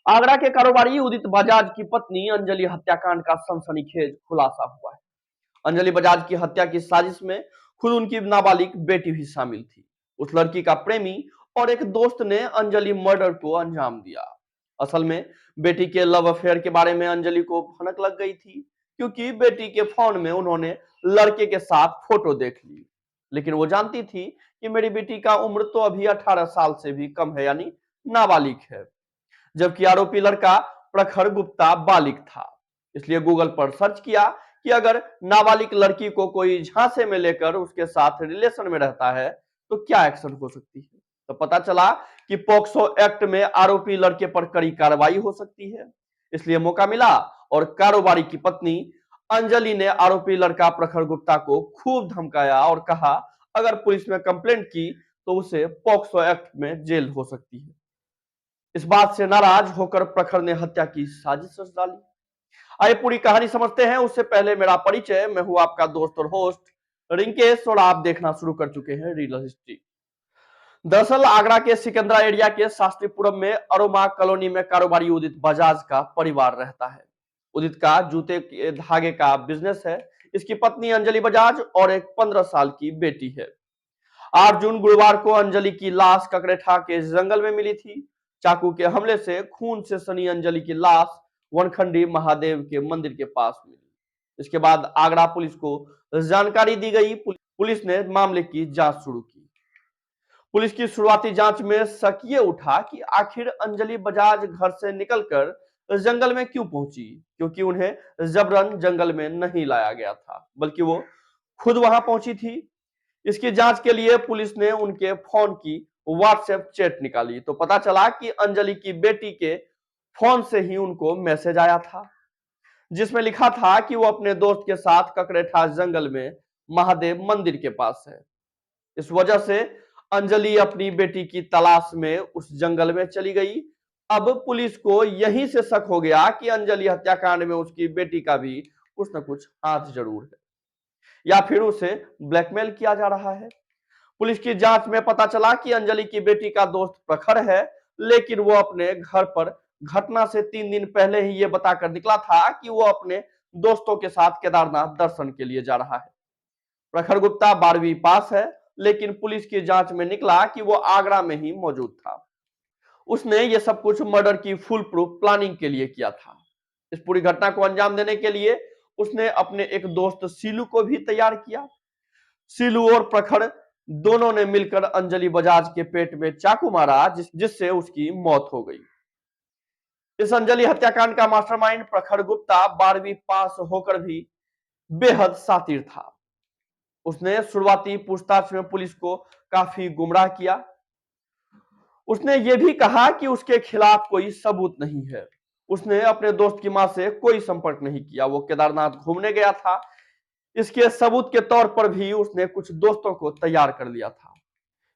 आगरा के कारोबारी उदित बजाज की पत्नी अंजलि हत्याकांड का सनसनीखेज खुलासा हुआ है। अंजलि बजाज की हत्या की साजिश में खुद उनकी नाबालिग बेटी भी शामिल थी। उस लड़की का प्रेमी और एक दोस्त ने अंजलि मर्डर को अंजाम दिया। असल में बेटी के लव अफेयर के बारे में अंजलि को भनक लग गई थी, क्योंकि बेटी के फोन में उन्होंने लड़के के साथ फोटो देख ली। लेकिन वो जानती थी कि मेरी बेटी का उम्र तो अभी 18 साल से भी कम है, यानी नाबालिग है। जबकि आरोपी लड़का प्रखर गुप्ता बालिग था। इसलिए गूगल पर सर्च किया कि अगर नाबालिग लड़की को कोई झांसे में लेकर उसके साथ रिलेशन में रहता है तो क्या एक्शन हो सकती है। तो पता चला कि पॉक्सो एक्ट में आरोपी लड़के पर कड़ी कार्रवाई हो सकती है। इसलिए मौका मिला और कारोबारी की पत्नी अंजलि ने आरोपी लड़का प्रखर गुप्ता को खूब धमकाया और कहा अगर पुलिस में कंप्लेंट की तो उसे पॉक्सो एक्ट में जेल हो सकती है। इस बात से नाराज होकर प्रखर ने हत्या की साजिश रच डाली। आइए पूरी कहानी समझते हैं। उससे पहले मेरा परिचय, मैं हूं आपका दोस्त और होस्ट रिंकेश और आप देखना शुरू कर चुके हैं रियल हिस्ट्री। दरअसल आगरा के सिकंदरा एरिया के शास्त्रीपुरम में अरोमा कॉलोनी में कारोबारी उदित बजाज का परिवार रहता है। उदित का जूते के धागे का बिजनेस है। इसकी पत्नी अंजलि बजाज और एक 15 साल की बेटी है। 8 जून गुरुवार को अंजलि की लाश ककरेठा के जंगल में मिली थी। चाकू के हमले से खून से सनी अंजलि की लाश वनखंडी महादेव के मंदिर के पास मिली। इसके बाद आगरा पुलिस को जानकारी दी गई। पुलिस ने मामले की जांच शुरू की। पुलिस की शुरुआती जांच में शक ये उठा कि आखिर अंजलि बजाज घर से निकलकर जंगल में क्यों पहुंची, क्योंकि उन्हें जबरन जंगल में नहीं लाया गया था, बल्कि वो खुद वहां पहुंची थी। इसकी जांच के लिए पुलिस ने उनके फोन की व्हाट्सएप चैट निकाली तो पता चला कि अंजलि की बेटी के फोन से ही उनको मैसेज आया था, जिसमें लिखा था कि वो अपने दोस्त के साथ ककरेठा जंगल में महादेव मंदिर के पास है। इस वजह से अंजलि अपनी बेटी की तलाश में उस जंगल में चली गई। अब पुलिस को यहीं से शक हो गया कि अंजलि हत्याकांड में उसकी बेटी का भी कुछ न कुछ हाथ जरूर है, या फिर उसे ब्लैकमेल किया जा रहा है। पुलिस की जांच में पता चला कि अंजलि की बेटी का दोस्त प्रखर है, लेकिन वो अपने घर पर घटना से 3 दिन पहले ही ये बताकर निकला था कि वो अपने दोस्तों के साथ केदारनाथ दर्शन के लिए जा रहा है। प्रखर गुप्ता 12वीं पास है, लेकिन पुलिस की जांच में निकला कि वो आगरा में ही मौजूद था। उसने ये सब कुछ मर्डर की फुल प्रूफ प्लानिंग के लिए किया था। इस पूरी घटना को अंजाम देने के लिए उसने अपने एक दोस्त सीलू को भी तैयार किया। सीलू और प्रखर दोनों ने मिलकर अंजलि बजाज के पेट में चाकू मारा, जिससे उसकी मौत हो गई। इस अंजलि हत्याकांड का मास्टरमाइंड प्रखर गुप्ता 12वीं पास होकर भी बेहद शातिर था। उसने शुरुआती पूछताछ में पुलिस को काफी गुमराह किया। उसने यह भी कहा कि उसके खिलाफ कोई सबूत नहीं है। उसने अपने दोस्त की मां से कोई संपर्क नहीं किया, वो केदारनाथ घूमने गया था। इसके सबूत के तौर पर भी उसने कुछ दोस्तों को तैयार कर लिया था।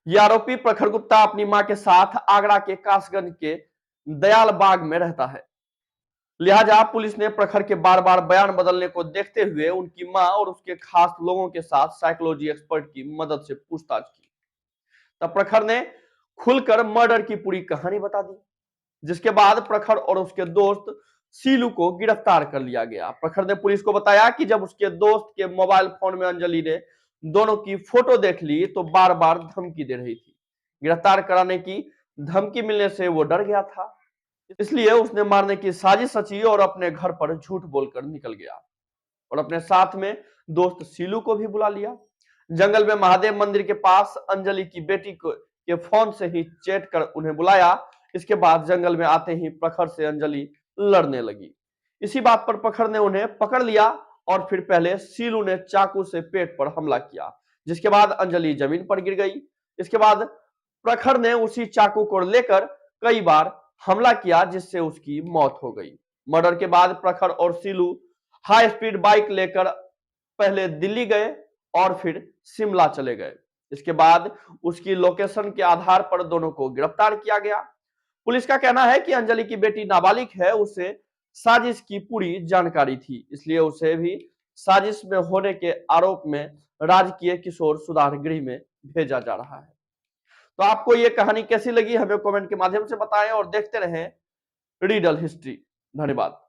यह आरोपी प्रखर गुप्ता अपनी मां के साथ आगरा के कासगंज के दयाल बाग में रहता है। लिहाजा पुलिस ने प्रखर के बार बार बयान बदलने को देखते हुए उनकी मां और उसके खास लोगों के साथ साइकोलॉजी एक्सपर्ट की मदद से पूछताछ की। तब प्रखर ने खुलकर मर्डर की पूरी कहानी बता दी, जिसके बाद प्रखर और उसके दोस्त सीलू को गिरफ्तार कर लिया गया। प्रखर ने पुलिस को बताया कि जब उसके दोस्त के मोबाइल फोन में अंजलि ने दोनों की फोटो देख ली तो बार बार धमकी दे रही थी। गिरफ्तार कराने की धमकी मिलने से वो डर गया था, इसलिए उसने मारने की साजिश रची और अपने घर पर झूठ बोलकर निकल गया और अपने साथ में दोस्त सीलू को भी बुला लिया। जंगल में महादेव मंदिर के पास अंजलि की बेटी को के फोन से ही चैट कर उन्हें बुलाया। इसके बाद जंगल में आते ही प्रखर से अंजलि लड़ने लगी। इसी बात पर प्रखर ने उन्हें पकड़ लिया और फिर पहले सीलू ने चाकू से पेट पर हमला किया, जिसके बाद अंजलि जमीन पर गिर गई। इसके बाद प्रखर ने उसी चाकू को लेकर कई बार हमला किया, जिससे उसकी मौत हो गई। मर्डर के बाद प्रखर और सीलू हाई स्पीड बाइक लेकर पहले दिल्ली गए और फिर शिमला चले गए। इसके बाद उसकी लोकेशन के आधार पर दोनों को गिरफ्तार किया गया। पुलिस का कहना है कि अंजलि की बेटी नाबालिग है, उसे साजिश की पूरी जानकारी थी, इसलिए उसे भी साजिश में होने के आरोप में राजकीय किशोर सुधार गृह में भेजा जा रहा है। तो आपको यह कहानी कैसी लगी हमें कमेंट के माध्यम से बताएं और देखते रहें रीडल हिस्ट्री। धन्यवाद।